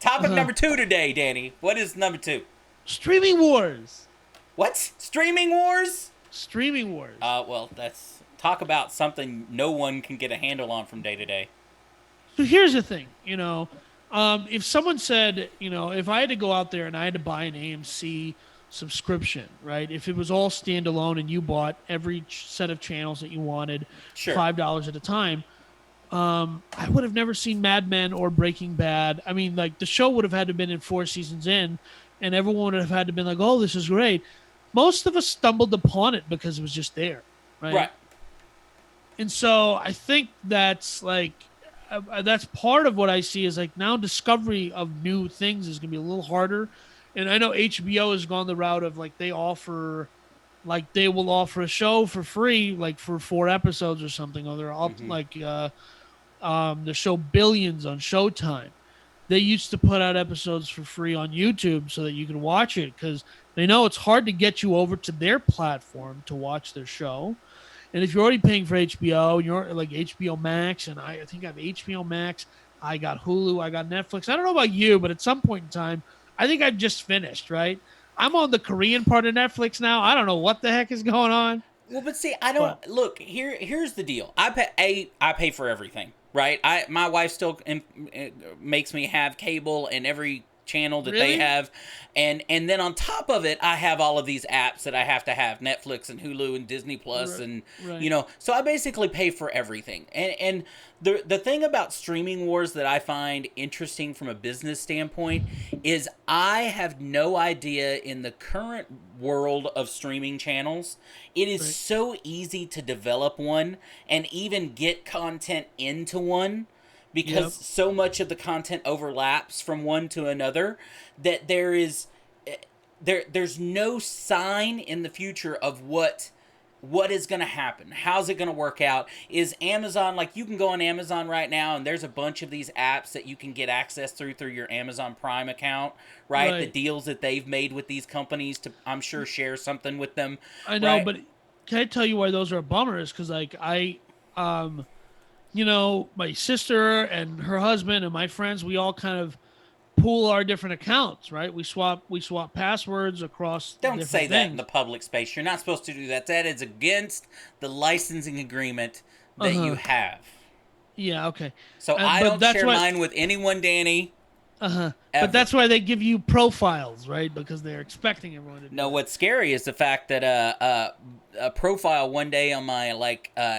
Topic Uh-huh. number 2 today, Danny. What is number 2? Streaming wars. What? Streaming wars? Streaming wars. Well, that's talk about something no one can get a handle on from day to day. So here's the thing, if someone said, if I had to go out there and I had to buy an AMC subscription, right? If it was all standalone and you bought every set of channels that you wanted, Sure. $5 at a time, I would have never seen Mad Men or Breaking Bad. I mean, like the show would have had to have been in 4 seasons in, and everyone would have had to been like, "Oh, this is great." Most of us stumbled upon it because it was just there, right? Right. And so I think that's part of what I see is like now discovery of new things is going to be a little harder. And I know HBO has gone the route of like they will offer a show for free, like for 4 episodes or something, or they're up Mm-hmm. like the show Billions on Showtime. They used to put out episodes for free on YouTube so that you could watch it because they know it's hard to get you over to their platform to watch their show. And if you're already paying for HBO, you're like HBO Max, and I think I have HBO Max. I got Hulu, I got Netflix. I don't know about you, but at some point in time, I think I've just finished, right? I'm on the Korean part of Netflix now. I don't know what the heck is going on, Well, but see, I don't but look here. Here's the deal. I pay for everything, right? My wife still makes me have cable and every channel that they really? have, and then on top of it, I have all of these apps that I have to have: Netflix and Hulu and Disney Plus, and Right. so I basically pay for everything. And the thing about streaming wars that I find interesting from a business standpoint is I have no idea in the current world of streaming channels. It is Right. so easy to develop one and even get content into one because Yep. so much of the content overlaps from one to another that there's no sign in the future of what is going to happen. How's it going to work out? Is Amazon, like, you can go on Amazon right now and there's a bunch of these apps that you can get access through your Amazon Prime account, right? The Right. deals that they've made with these companies to, I'm sure, share something with them, I know, right? but can I tell you why those are a bummer? Is because like um, my sister and her husband and my friends, we all kind of pool our different accounts, right? We swap passwords across Don't say different that in things. the public space. You're not supposed to do that. That is against the licensing agreement Uh that you huh. have. Yeah. Okay. So I But don't that's share why. mine with anyone, Danny, Uh huh. But ever. that's why they give you profiles, right? Because they're expecting everyone to do No, that. what's scary is the fact that a profile one day on my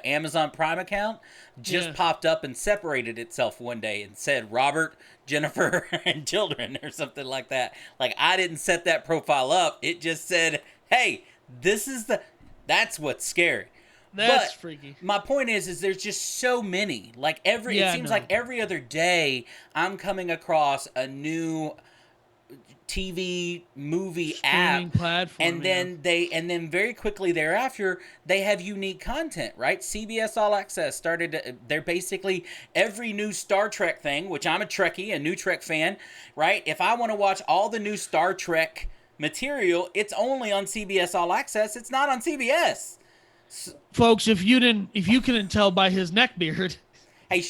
Amazon Prime account just Yeah. popped up and separated itself one day and said Robert, Jennifer, and children or something like that. Like, I didn't set that profile up. It just said, "Hey, this is the." That's what's scary. That's But freaky. my point is there's just so many. Like, it Yeah. seems like No. every other day I'm coming across a new TV movie app, Streaming platform. and Yeah. then very quickly thereafter they have unique content, right? CBS All Access they're basically every new Star Trek thing, which I'm a Trekkie, a new Trek fan, right? If I want to watch all the new Star Trek material, it's only on CBS All Access. It's not on CBS. Folks, if you couldn't tell by his neck beard, Hey,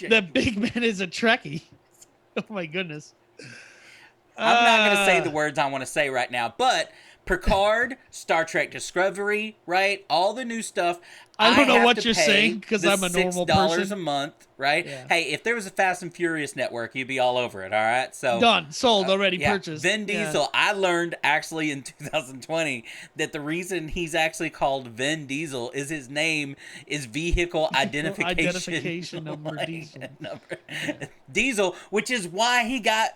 that big man is a Trekkie. Oh my goodness. I'm not going to say Uh the words I want to say right now, but Picard, Star Trek Discovery, right? All the new stuff. I I don't know have what to you're saying pay because the I'm a six normal dollars a person. month, right? Yeah. Hey, if there was a Fast and Furious network, you'd be all over it, all right? So, Done. Sold already yeah, purchased. Vin Yeah. Diesel. I learned actually in 2020 that the reason he's actually called Vin Diesel is his name is vehicle identification Identification number diesel. number. Diesel, which is why he got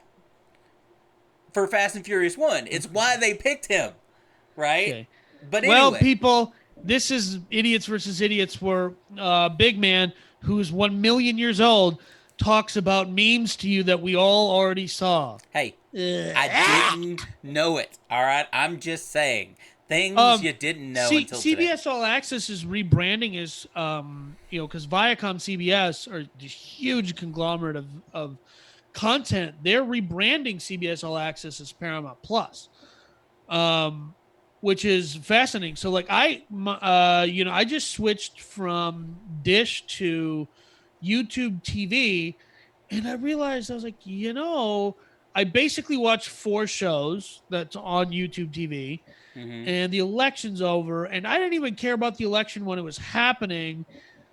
for Fast and Furious 1. It's why they picked him, right? Okay. But Well, anyway, people, this is Idiots versus Idiots, where Big Man, who's 1 million years old, talks about memes to you that we all already saw. hey, I Ugh. didn't know it, all right? I'm just saying things Um, you didn't know until today. CBS All Access is rebranding as because Viacom CBS are this huge conglomerate of content. They're rebranding CBS All Access as Paramount Plus, um, which is fascinating. So like I just switched from Dish to YouTube TV, And I realized, I was like, I basically watched 4 shows that's on YouTube TV, Mm-hmm. and the election's over, and I didn't even care about the election when it was happening.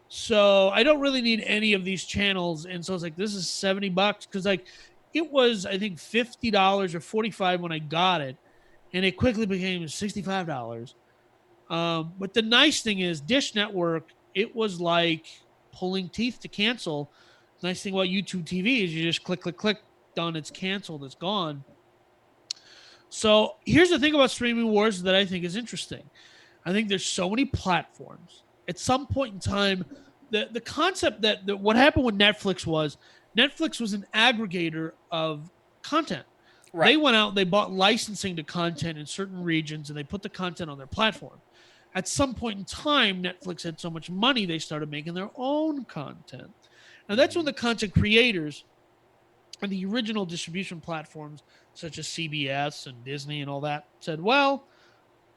So I don't really need any of these channels. And so I was like, this is $70 because like it was, I think, $50 or 45 when I got it, and it quickly became $65. But the nice thing is, Dish Network, it was like pulling teeth to cancel. Nice thing about YouTube TV is you just click, click, click, done. It's canceled. It's gone. So here's the thing about streaming wars that I think is interesting. I think there's so many platforms. At some point in time, the concept that what happened with Netflix was an aggregator of content. They Right. went out, they bought licensing to content in certain regions, and they put the content on their platform. At some point in time, Netflix had so much money, they started making their own content. And that's when Mm-hmm. the content creators and the original distribution platforms, such as CBS and Disney and all that, said, well,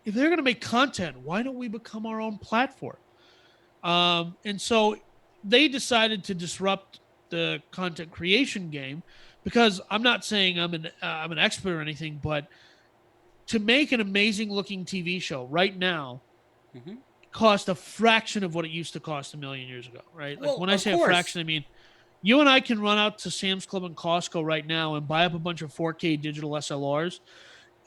if they're going to make content, why don't we become our own platform? And so they decided to disrupt the content creation game, because I'm not saying I'm an expert or anything, but to make an amazing looking TV show right now Mm-hmm. cost a fraction of what it used to cost a million years ago, right? Like Well, when I of say a course. fraction, I mean you and I can run out to Sam's Club and Costco right now and buy up a bunch of 4K digital SLRs,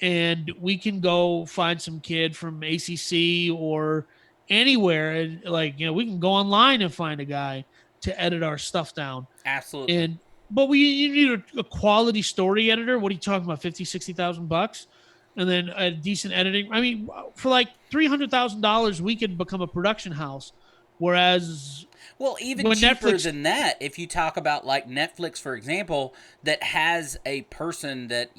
and we can go find some kid from ACC or anywhere, and like we can go online and find a guy to edit our stuff down. Absolutely. And but we you need a quality story editor. What are you talking about? 50, 60,000 bucks, and then a decent editing. I mean, for like $300,000, we could become a production house. Whereas Well, even when cheaper Netflix, than that, if you talk about like Netflix, for example, that has a person that,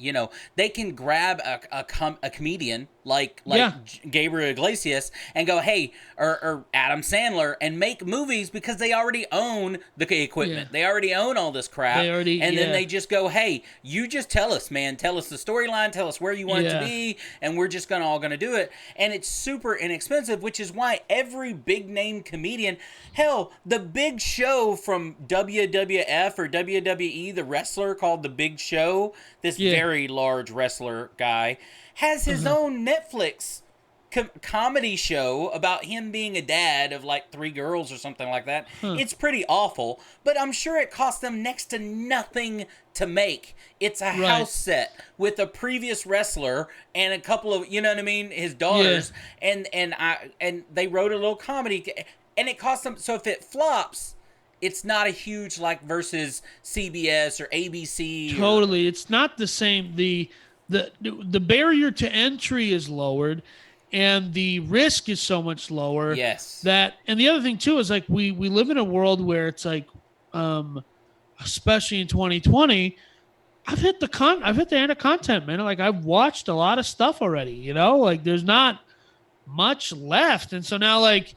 they can grab a comedian yeah, Gabriel Iglesias and go, hey, or Adam Sandler, and make movies because they already own the yeah, equipment. They already own all this they crap. already, And then yeah, they just go, hey, you just tell us, man. Tell us the storyline. Tell us where you want it to yeah, be. And we're just all going to do it. And it's super inexpensive, which is why every big name comedian, hell, the Big Show from WWF or WWE, the wrestler called the Big Show, this yeah, very large wrestler guy, has his uh-huh, own Netflix comedy show about him being a dad of like 3 girls or something like that. huh, It's pretty awful, but I'm sure it cost them next to nothing to make. It's a right, house set with a previous wrestler and a couple of, you know what I mean, his yeah. daughters, and they wrote a little comedy, and it cost them. So if it flops, it's not a huge like versus CBS or ABC or Totally. It's not the same. The barrier to entry is lowered, and the risk is so much lower yes. that, and the other thing too is like we live in a world where it's like um especially in 2020, I've hit the end of content, man. Like I've watched a lot of stuff already, like there's not much left. And so now like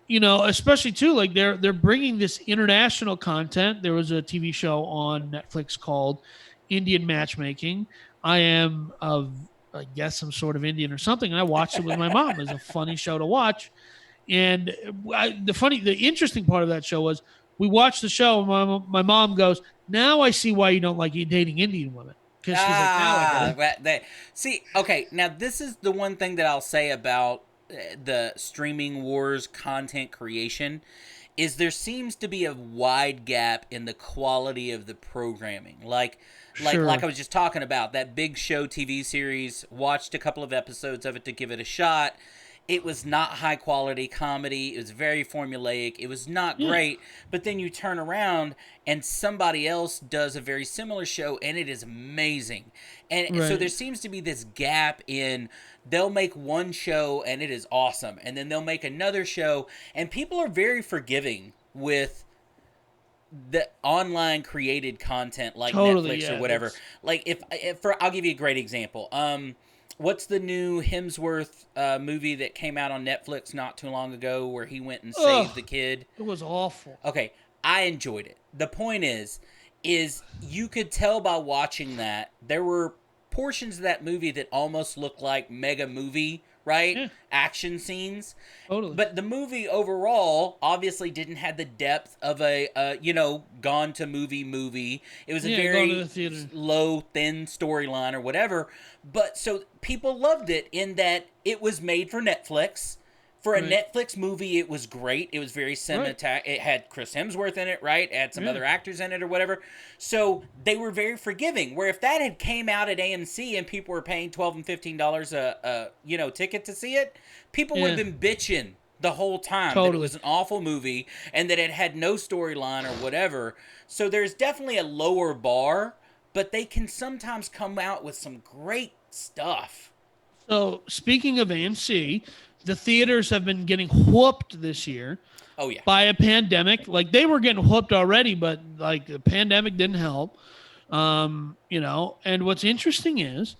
especially too, like they're bringing this international content. There was a TV show on Netflix called Indian Matchmaking. I am of, I guess, some sort of Indian or something, and I watched it with my mom. It was a funny show to watch. And the interesting part of that show was we watched the show. And my mom goes, "Now I see why you don't like dating Indian women." Because she's like, "Now I get it." See, okay, now this is the one thing that I'll say about the streaming wars content creation is there seems to be a wide gap in the quality of the programming. Like I Sure. was just talking about that Big Show TV series, watched a couple of episodes of it to give it a shot. It was not high quality comedy. It was very formulaic. It was not Yeah. great. But then you turn around and somebody else does a very similar show and it is amazing. And so Right. there seems to be this gap in they'll make one show and it is awesome. And then they'll make another show. And people are very forgiving with the online created content like Totally. Netflix or Yeah. whatever. That's. Like if for I'll give you a great example. What's the new Hemsworth movie that came out on Netflix not too long ago where he went and saved the Ugh. kid? It was awful. Okay, I enjoyed it. The point is you could tell by watching that there were portions of that movie that almost looked like mega movie right? Yeah. Action scenes. Totally. But the movie overall obviously didn't have the depth of a gone to movie. It was a Yeah, going to the very theater. low, thin storyline or whatever. But so people loved it in that it was made for Netflix. For a Right. Netflix movie, it was great. It was very cinematic. It had Chris Hemsworth in it, right? It had some Yeah. other actors in it or whatever. So they were very forgiving. Where if that had came out at AMC and people were paying $12 and $15 a ticket to see it, people would have Yeah. been bitching the whole time that it Totally. was an awful movie and that it had no storyline or whatever. So there's definitely a lower bar, but they can sometimes come out with some great stuff. So speaking of AMC, the theaters have been getting whooped this year Oh yeah. by a pandemic. Like they were getting whooped already, but like the pandemic didn't help. And what's interesting is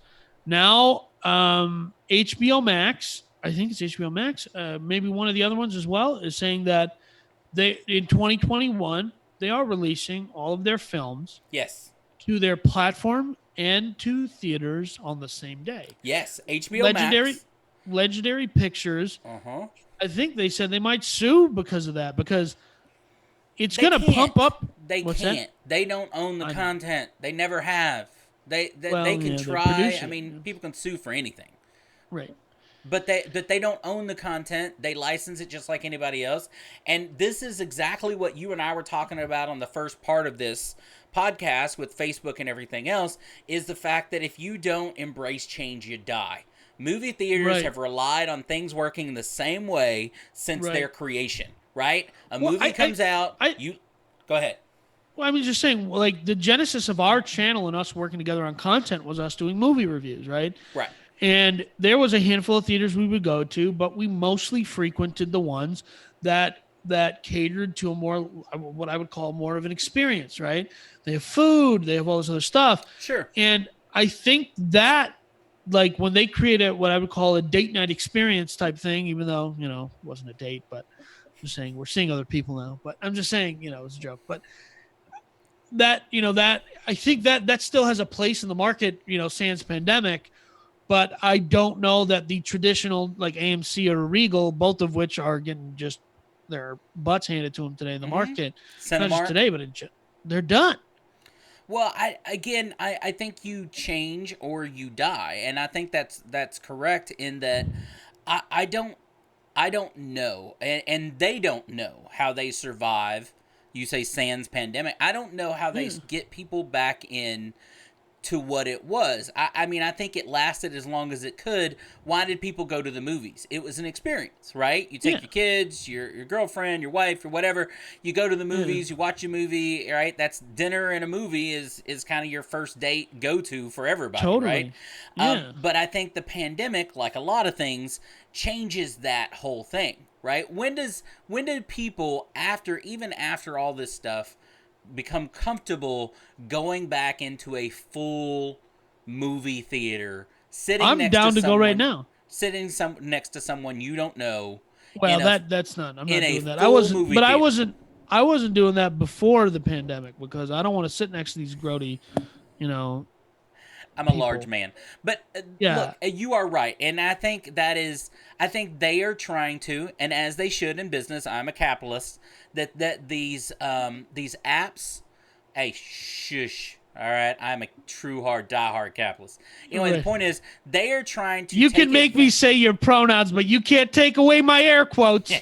now HBO Max, I think it's HBO Max, maybe one of the other ones as well, is saying that they in 2021 they are releasing all of their films Yes. to their platform and to theaters on the same day. Yes. HBO Legendary Max. Legendary Pictures, Uh-huh. I think they said they might sue because of that, because it's They going to can't. pump up. They What's that? can't. They don't own the I know. content. They never have. They Well, they can yeah, they try. produce I it, mean, yeah. people can sue for anything. Right. But they don't own the content. They license it just like anybody else. And this is exactly what you and I were talking about on the first part of this podcast with Facebook and everything else, is the fact that if you don't embrace change, you die. Movie theaters Right. have relied on things working the same way since Right. their creation, right? A Well, movie comes out, I- you go ahead. Well, I was just saying, like, the genesis of our channel and us working together on content was us doing movie reviews, right? Right. And there was a handful of theaters we would go to, but we mostly frequented the ones that catered to a more, what I would call more of an experience, right? They have food, they have all this other stuff. Sure. And I think that, like, when they created what I would call a date night experience type thing, even though, it wasn't a date, but I'm just saying we're seeing other people now. But I'm just saying, it's a joke. But that I think that still has a place in the market, sans pandemic. But I don't know that the traditional, like AMC or Regal, both of which are getting just their butts handed to them today in the market. Not just Cinemark. today, but they're done. Well, I think you change or you die, and I think that's correct in that I don't know, and they don't know how they survive. You say sans pandemic. I don't know how they get people back in to what it was. I mean, I think it lasted as long as it could. Why did people go to the movies? It was an experience, right? You take your kids, your girlfriend, your wife, or whatever. You go to the movies, you watch a movie, right? That's dinner and a movie is kind of your first date go-to for everybody, Totally. right? Yeah. But I think the pandemic, like a lot of things, changes that whole thing, right? When did people, even after all this stuff, become comfortable going back into a full movie theater, sitting I'm next down to to someone, go right now. sitting next to someone you don't know. Well, in a- that's not. I'm not in a doing that. full I wasn't, movie but I theater. wasn't doing that before the pandemic, because I don't want to sit next to these grody, I'm a people. large man, but Yeah. look, you are right, and I think they are trying to, and as they should in business. I'm a capitalist. That these apps, hey, shush. All right, I'm a true die-hard capitalist. Anyway, the Right. point is, they are trying to. You can make me say your pronouns, but you can't take away my air quotes.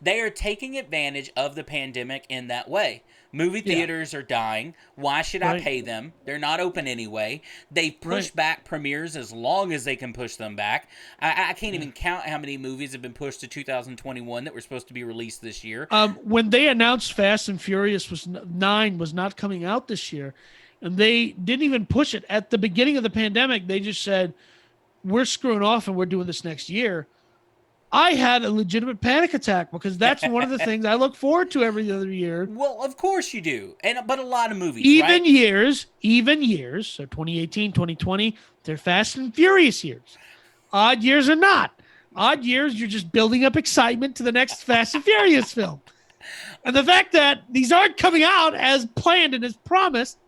They are taking advantage of the pandemic in that way. Movie theaters are dying. Why should I Right. pay them? They're not open anyway. They push Right. back premieres as long as they can push them back. I can't even count how many movies have been pushed to 2021 that were supposed to be released this year. When they announced Fast and Furious 9 was not coming out this year, and they didn't even push it at the beginning of the pandemic, they just said, we're screwing off and we're doing this next year. I had a legitimate panic attack, because that's one of the things I look forward to every other year. Well, of course you do. But a lot of movies, Even right? years, so 2018, 2020, they're Fast and Furious years. Odd years or not. Odd years, you're just building up excitement to the next Fast and Furious film. And the fact that these aren't coming out as planned and as promised,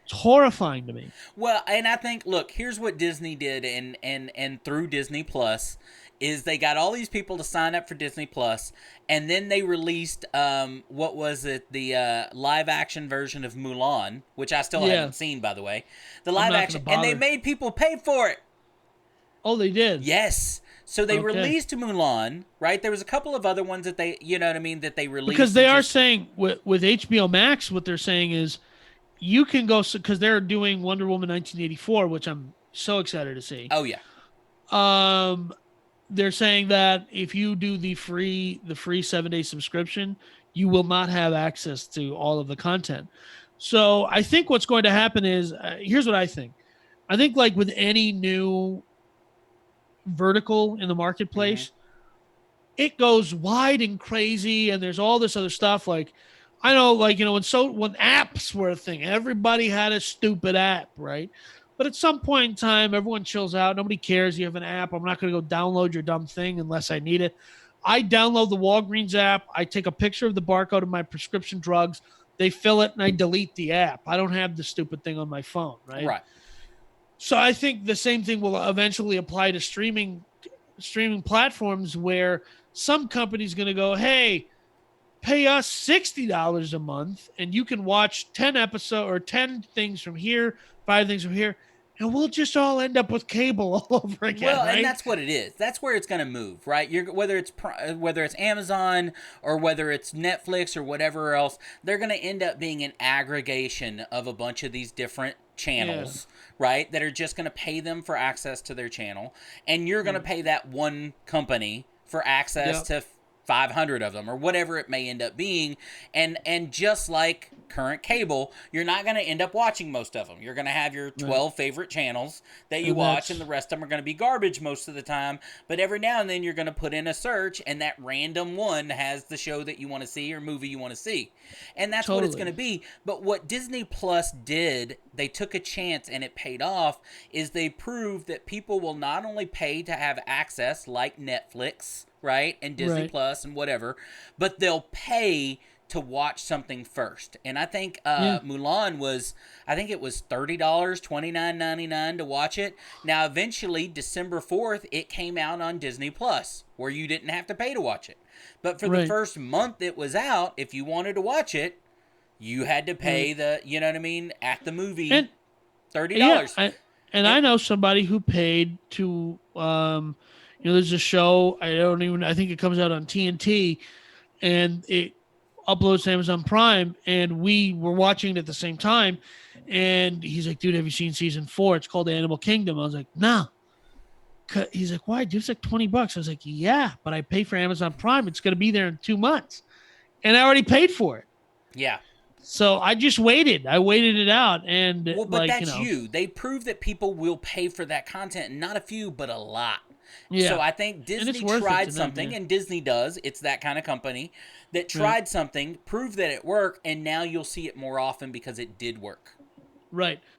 It's horrifying to me. Well, and I think, look, here's what Disney did, and through Disney Plus, is they got all these people to sign up for Disney Plus, and then they released what was it, the live action version of Mulan, which I still Yeah. haven't seen, by the way. The I'm live not action, gonna and they bother. made people pay for it. Oh, they did. Yes. So they Okay. released Mulan, right? There was a couple of other ones that they, you know what I mean, that they released. Because they and are just- saying with HBO Max, what they're saying is you can go, because they're doing Wonder Woman 1984, which I'm so excited to see. Oh yeah. They're saying that if you do the free 7-day subscription, you will not have access to all of the content. So I think what's going to happen is, here's what I think. I think like with any new vertical in the marketplace, it goes wide and crazy, and there's all this other stuff. Like, I know, like, when apps were a thing, everybody had a stupid app, right? But at some point in time, everyone chills out. Nobody cares. You have an app. I'm not going to go download your dumb thing unless I need it. I download the Walgreens app. I take a picture of the barcode of my prescription drugs. They fill it, and I delete the app. I don't have the stupid thing on my phone, right? Right. So I think the same thing will eventually apply to streaming platforms, where some company's going to go, hey, pay us $60 a month and you can watch 10 episodes or 10 things from here, 5 things from here, and we'll just all end up with cable all over again. Well, right? and that's what it is. That's where it's going to move, right? Whether it's Amazon or whether it's Netflix or whatever else, they're going to end up being an aggregation of a bunch of these different channels, right? That are just going to pay them for access to their channel, and you're going to pay that one company for access to 500 of them or whatever it may end up being. And just like current cable, you're not going to end up watching most of them. You're going to have your 12 favorite channels that you watch, and the rest of them are going to be garbage most of the time. But every now and then you're going to put in a search, and that random one has the show that you want to see or movie you want to see. And that's what it's going to be. But what Disney Plus did, they took a chance and it paid off, is they proved that people will not only pay to have access like Netflix, right, and Disney Plus and whatever, but they'll pay to watch something first. And I think Mulan was, I think it was $30, $29.99 to watch it. Now, eventually, December 4th, it came out on Disney Plus, where you didn't have to pay to watch it. But for the first month it was out, if you wanted to watch it, you had to pay the, you know what I mean, at the movie, and, $30. I know somebody who paid to, there's a show, I think it comes out on TNT, and it uploads to Amazon Prime, and we were watching it at the same time, and he's like, dude, have you seen season 4? It's called Animal Kingdom. I was like, no. He's like, why, dude? It's like $20. I was like, yeah, but I pay for Amazon Prime. It's going to be there in 2 months, and I already paid for it. Yeah. So I just waited. I waited it out, and but that's you. They prove that people will pay for that content, not a few, but a lot. Yeah. So I think Disney tried something, and Disney does. It's that kind of company that tried something, proved that it worked, and now you'll see it more often because it did work. Right.